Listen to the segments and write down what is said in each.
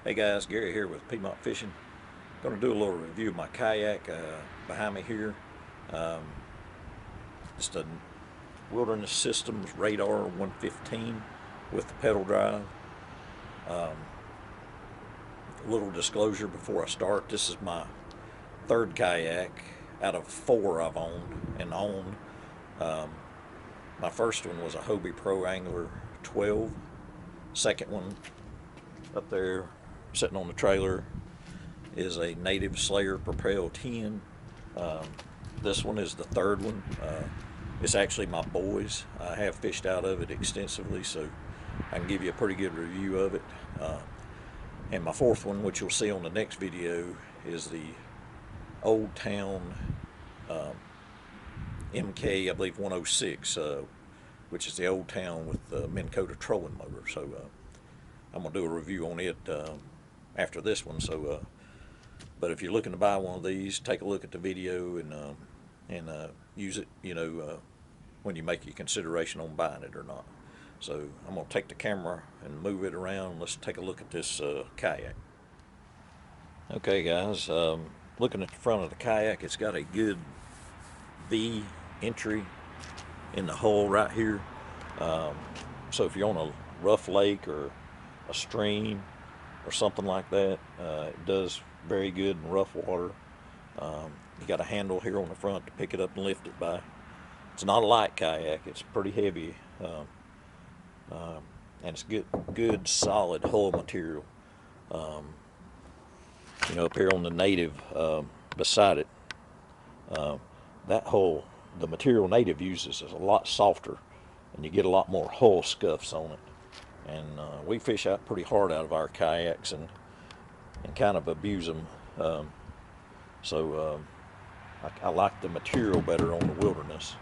Hey guys, Gary here with Piedmont Fishing. Going to do a little review of my kayak behind me here. Um, just a Wilderness Systems Radar 115 with the pedal drive. A little disclosure before I start, this is my third kayak out of 4 I've owned and own. My first one was a Hobie Pro Angler 12. Second one up there sitting on the trailer is a Native Slayer Propel 10. This one is the third one. It's actually my boys. I have fished out of it extensively, so I can give you a pretty good review of it. And my fourth one, which you'll see on the next video, is the Old Town MK, I believe 106, which is the Old Town with the Minn Kota trolling motor. So I'm gonna do a review on it after this one. So, but if you're looking to buy one of these, take a look at the video and use it, when you make your consideration on buying it or not. So I'm gonna take the camera and move it around. Let's take a look at this kayak. Okay, guys, looking at the front of the kayak, it's got a good V entry in the hull right here. So if you're on a rough lake or a stream or something like that, it does very good in rough water. You got a handle here on the front to pick it up and lift it by. It's not a light kayak, it's pretty heavy, and it's good solid hull material. Up here on the Native beside it, that hull, the material Native uses is a lot softer, and you get a lot more hull scuffs on it. And we fish out pretty hard out of our kayaks and kind of abuse them. I like the material better on the Wilderness,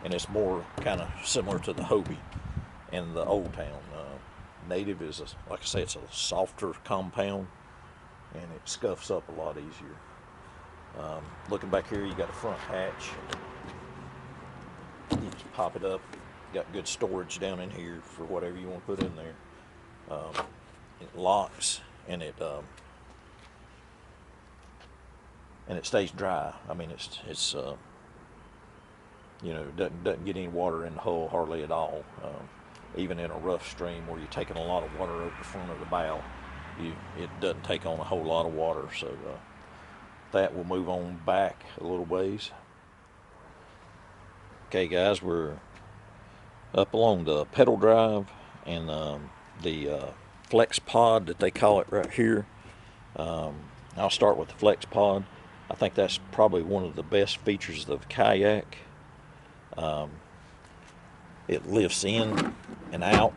and it's more kind of similar to the Hobie and the Old Town. Native is, like I say, it's a softer compound, and it scuffs up a lot easier. Looking back here, you got a front hatch. You just pop it up. Got good storage down in here for whatever you want to put in there. It locks, and it stays dry. I mean, it's doesn't get any water in the hull hardly at all. Even in a rough stream where you're taking a lot of water over the front of the bow, it doesn't take on a whole lot of water. So that will move on back a little ways. Okay, guys, we're up along the pedal drive and the flex pod that they call it right here. I'll start with the flex pod. I think that's probably one of the best features of the kayak. It lifts in and out.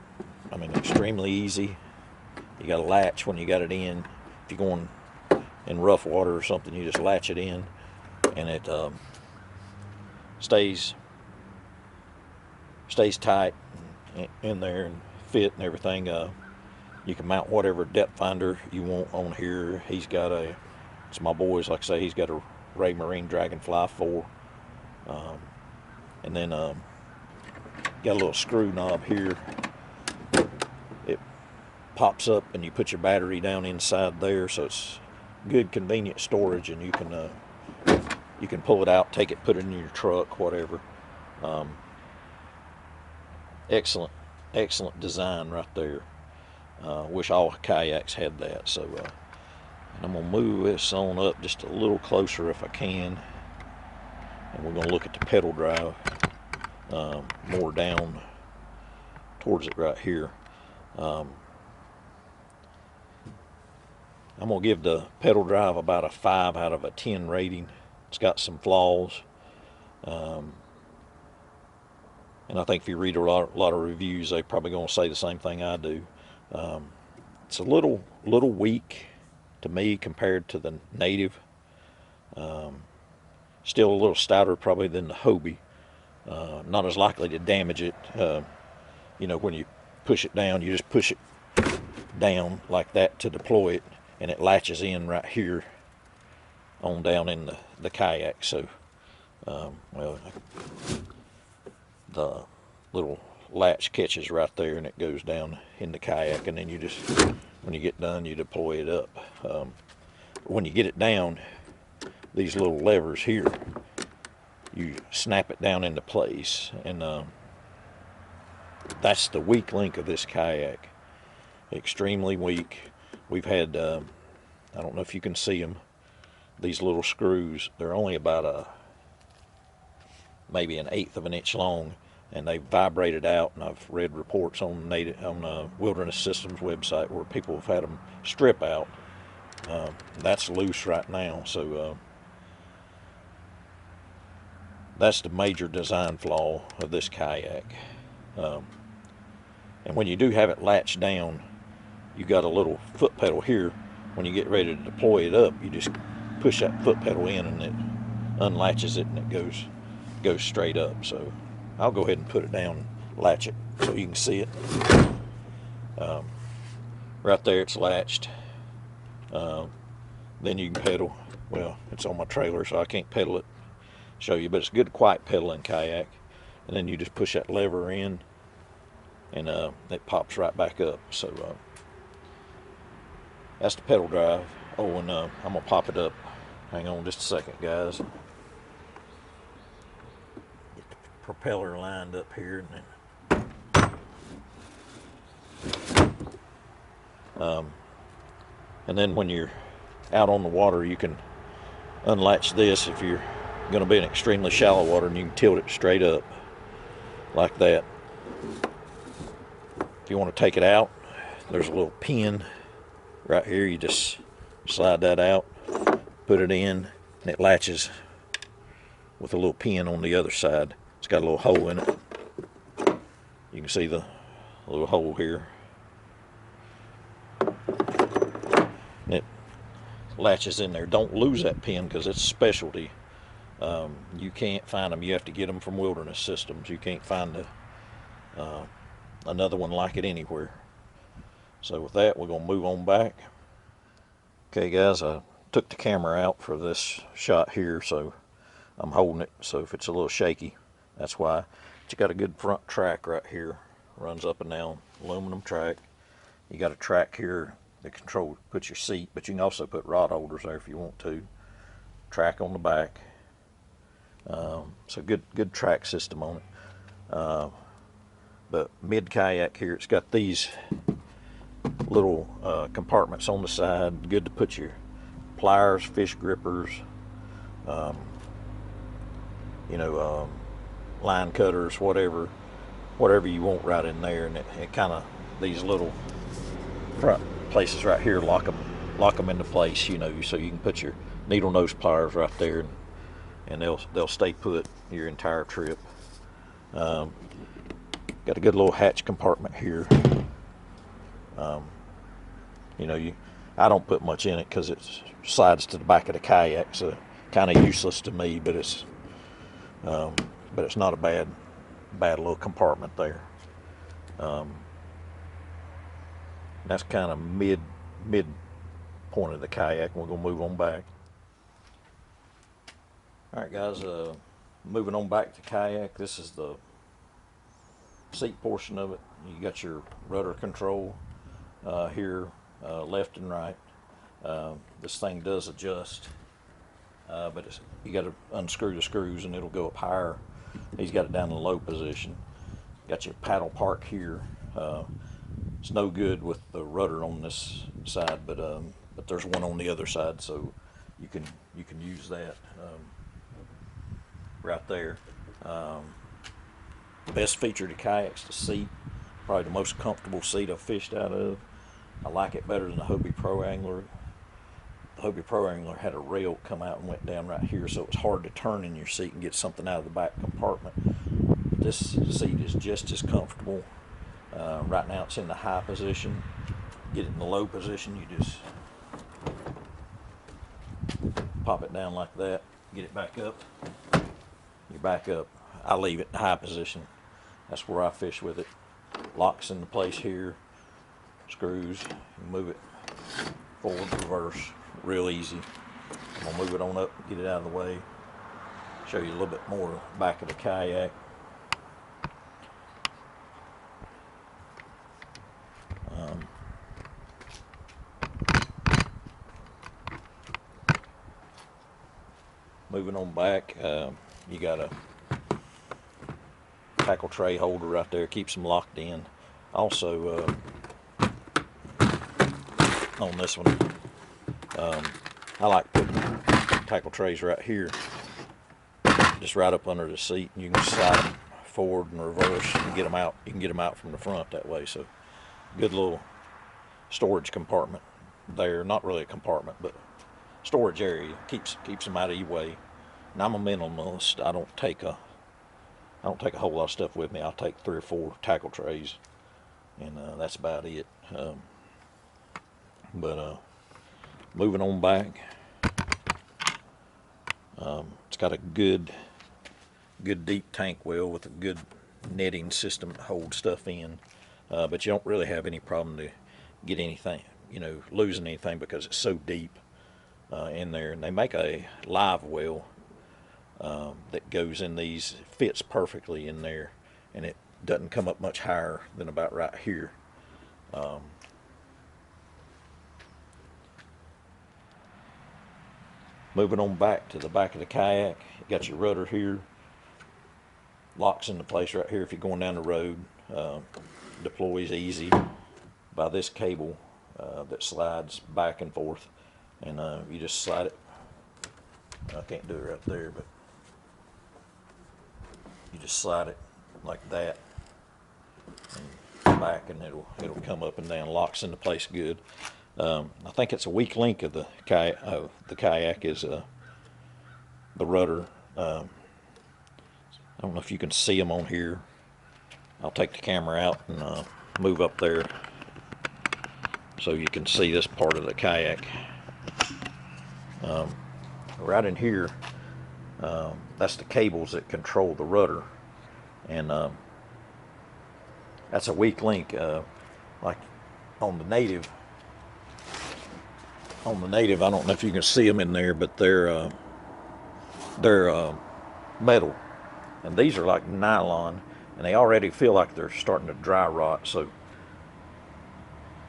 I mean, extremely easy. You got a latch when you got it in. If you're going in rough water or something, you just latch it in, and it stays tight in there and fit and everything. You can mount whatever depth finder you want on here. It's my boys, like I say, he's got a Ray Marine Dragonfly 4. And then got a little screw knob here. It pops up and you put your battery down inside there, so it's good convenient storage, and you can pull it out, take it, put it in your truck, whatever. Excellent design right there. Wish all kayaks had that. So I'm gonna move this on up just a little closer if I can, and we're gonna look at the pedal drive more down towards it right here. I'm gonna give the pedal drive about a 5 out of a 10 rating. It's got some flaws. And I think if you read a lot of reviews, they're probably going to say the same thing I do. It's a little weak to me compared to the Native. Still a little stouter probably than the Hobie. Not as likely to damage it. When you push it down, you just push it down like that to deploy it, and it latches in right here on down in the kayak. So, the little latch catches right there, and it goes down in the kayak, and then you just, when you get done, you deploy it up. When you get it down, these little levers here, you snap it down into place, and that's the weak link of this kayak. Extremely weak. We've had, I don't know if you can see them, these little screws. They're only about maybe 1/8 of an inch long, and they vibrated out, and I've read reports on Wilderness Systems website where people have had them strip out. That's loose right now, so that's the major design flaw of this kayak. And when you do have it latched down, you got a little foot pedal here. When you get ready to deploy it up, you just push that foot pedal in, and it unlatches it, and it goes straight up. So I'll go ahead and put it down, latch it so you can see it. Right there, it's latched. Then you can pedal. Well, it's on my trailer, so I can't pedal it, show you, but it's good quiet pedaling kayak. And then you just push that lever in, and it pops right back up. So that's the pedal drive. Oh, and I'm gonna pop it up. Hang on just a second, guys. Get the propeller lined up here, and then when you're out on the water, you can unlatch this if you're going to be in extremely shallow water, and you can tilt it straight up like that. If you want to take it out, there's a little pin right here. You just slide that out, put it in, and it latches with a little pin on the other side. It's got a little hole in it. You can see the little hole here. And it latches in there. Don't lose that pin, because it's a specialty. You can't find them. You have to get them from Wilderness Systems. You can't find another one like it anywhere. So with that, we're going to move on back. Okay, guys, I took the camera out for this shot here, so I'm holding it. So if it's a little shaky, that's why. But you got a good front track right here. Runs up and down, aluminum track. You got a track here that puts your seat, but you can also put rod holders there if you want to. Track on the back. So good track system on it. But mid kayak here, it's got these little compartments on the side. Good to put your pliers, fish grippers, line cutters, whatever you want right in there. And it kind of, these little front places right here lock them into place, so you can put your needle nose pliers right there, and they'll stay put your entire trip. Got a good little hatch compartment here. I don't put much in it because it slides to the back of the kayak, so kind of useless to me, but it's not a bad little compartment there. That's kind of mid point of the kayak. We're gonna move on back. All right, guys, moving on back to kayak. This is the seat portion of it. You got your rudder control here, left and right. This thing does adjust, but you got to unscrew the screws and it'll go up higher. He's got it down in low position. Got your paddle park here. It's no good with the rudder on this side, but there's one on the other side, so you can use that right there. Best feature of the kayak's the seat. Probably the most comfortable seat I've fished out of. I like it better than the Hobie Pro Angler. The Hobie Pro Angler had a rail come out and went down right here, so it was hard to turn in your seat and get something out of the back compartment. But this seat is just as comfortable. Right now it's in the high position. Get it in the low position, you just pop it down like that, get it back up. You're back up. I leave it in high position. That's where I fish with it. Locks into place here, screws, you move it forward, reverse, real easy. I'm gonna move it on up, get it out of the way, show you a little bit more back of the kayak. moving on back, you got a tackle tray holder right there, keeps them locked in. Also, on this one, I like putting tackle trays right here, just right up under the seat, and you can slide them forward and reverse and get them out. You can get them out from the front that way. So good little storage compartment there. Not really a compartment, but storage area. Keeps them out of your way. And I'm a minimalist. I don't take a whole lot of stuff with me. I'll take 3 or 4 tackle trays, and that's about it. Moving on back, it's got a good deep tank well with a good netting system to hold stuff in, but you don't really have any problem to get anything, losing anything, because it's so deep in there. And they make a live well that goes in these, fits perfectly in there, and it doesn't come up much higher than about right here. Moving on back to the back of the kayak, you got your rudder here, locks into place right here if you're going down the road. Deploys easy by this cable that slides back and forth, and you just slide it. I can't do it right there, but you just slide it like that and back, and it'll come up and down. Locks into place good. I think it's a weak link of the kayak. The kayak is the rudder. I don't know if you can see them on here. I'll take the camera out and move up there so you can see this part of the kayak. Right in here, that's the cables that control the rudder, and that's a weak link. Like on the native, I don't know if you can see them in there, but they're metal, and these are like nylon, and they already feel like they're starting to dry rot. So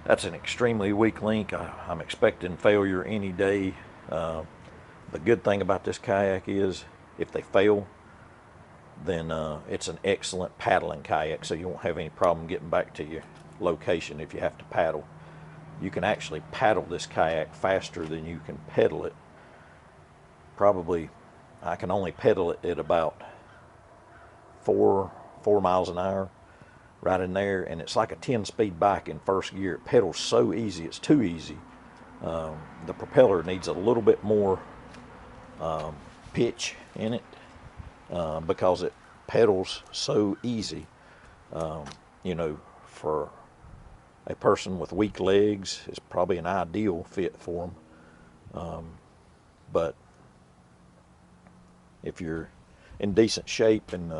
that's an extremely weak link. I'm expecting failure any day. The good thing about this kayak is if they fail, then it's an excellent paddling kayak, so you won't have any problem getting back to your location if you have to paddle. You can actually paddle this kayak faster than you can pedal it. Probably, I can only pedal it at about 4 miles an hour, right in there, and it's like a 10-speed bike in first gear. It pedals so easy, it's too easy. The propeller needs a little bit more pitch in it because it pedals so easy. For a person with weak legs, it's probably an ideal fit for them. But if you're in decent shape and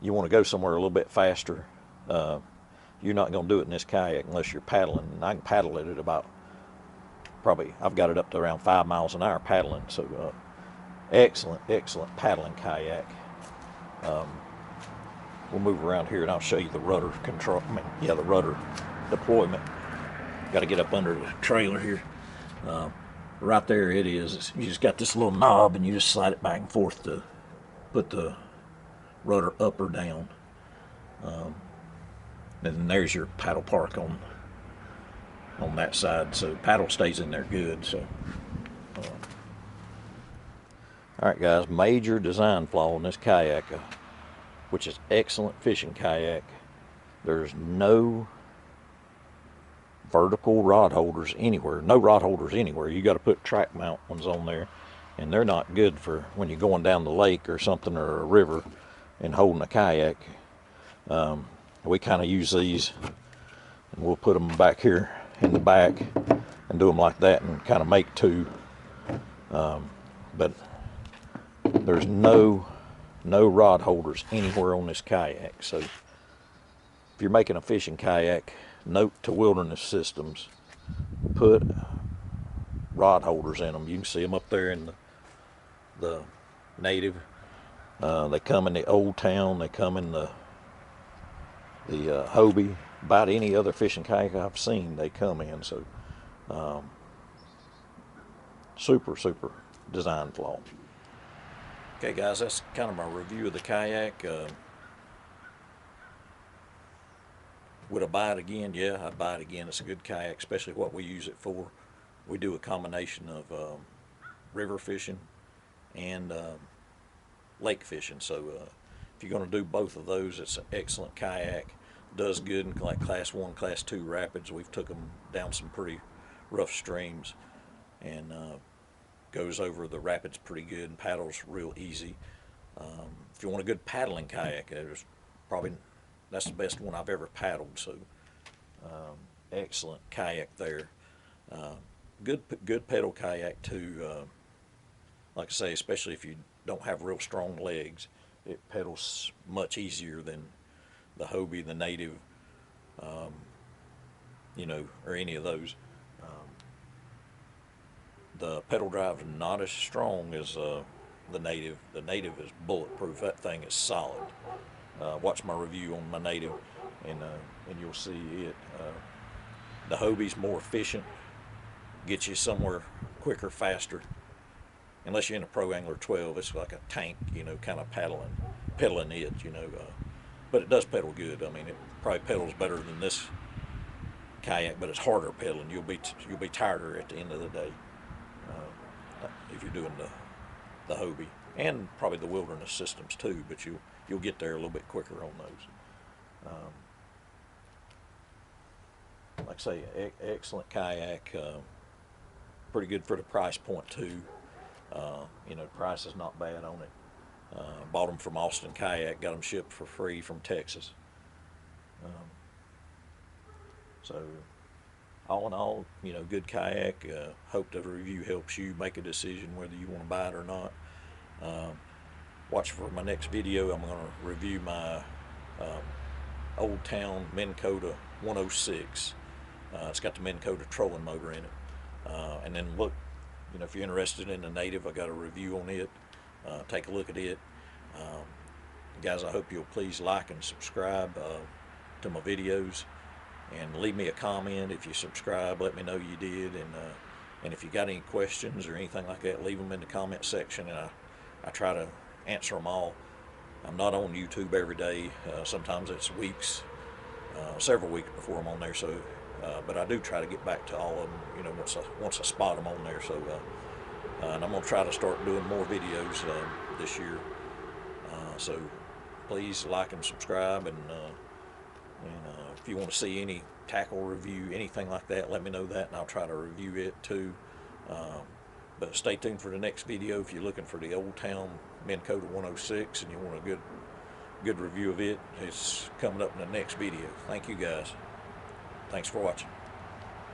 you want to go somewhere a little bit faster, you're not going to do it in this kayak unless you're paddling. And I can paddle it at about, I've got it up to around 5 miles an hour paddling. So excellent paddling kayak. We'll move around here and I'll show you the rudder control. The rudder deployment. Got to get up under the trailer here. Right there it is. You just got this little knob and you just slide it back and forth to put the rudder up or down. And then there's your paddle park on that side. So paddle stays in there good. So alright guys, major design flaw in this kayak, which is excellent fishing kayak. There's no vertical rod holders anywhere. No rod holders anywhere. You got to put track mount ones on there, and they're not good for when you're going down the lake or something, or a river, and holding a kayak. We kind of use these, and we'll put them back here in the back and do them like that, and kind of make two. But there's no rod holders anywhere on this kayak. So if you're making a fishing kayak, note to Wilderness Systems, put rod holders in them. You can see them up there in the native. They come in the Old Town. They come in the Hobie. About any other fishing kayak I've seen, they come in. So super design flaw. Okay guys, that's kind of my review of the kayak. Would I buy it again? Yeah, I'd buy it again. It's a good kayak, especially what we use it for. We do a combination of river fishing and lake fishing. So if you're going to do both of those, it's an excellent kayak. Does good in like class 1, class 2 rapids. We've took them down some pretty rough streams, and goes over the rapids pretty good and paddles real easy. If you want a good paddling kayak, that's the best one I've ever paddled. So excellent kayak there. Good pedal kayak too. Like I say, especially if you don't have real strong legs, it pedals much easier than the Hobie, the Native, or any of those. The pedal drive is not as strong as the Native. The Native is bulletproof. That thing is solid. Watch my review on my Native, and you'll see it. The Hobie's more efficient, gets you somewhere quicker, faster. Unless you're in a Pro Angler 12, it's like a tank, kind of pedaling it, but it does pedal good. I mean, it probably pedals better than this kayak, but it's harder pedaling. You'll be tireder at the end of the day if you're doing the Hobie, and probably the wilderness systems too. But you'll get there a little bit quicker on those. Like I say, excellent kayak. Pretty good for the price point too. The price is not bad on it. Bought them from Austin Kayak, got them shipped for free from Texas. So all in all, good kayak. Hope the review helps you make a decision whether you want to buy it or not. Watch for my next video. I'm going to review my Old Town Minn Kota 106. It's got the Minn Kota trolling motor in it. And then look, if you're interested in the Native, I got a review on it. Take a look at it. Guys, I hope you'll please like and subscribe to my videos, and leave me a comment. If you subscribe, let me know you did, and if you got any questions or anything like that, leave them in the comment section, and I try to answer them all. I'm not on YouTube every day. Sometimes it's weeks, several weeks before I'm on there. So, but I do try to get back to all of them, once I spot them on there. So, and I'm gonna try to start doing more videos this year. So please like and subscribe, and if you want to see any tackle review, anything like that, let me know that, and I'll try to review it too. But stay tuned for the next video. If you're looking for the Old Town Minn Kota 106 and you want a good review of it, it's coming up in the next video. Thank you guys. Thanks for watching.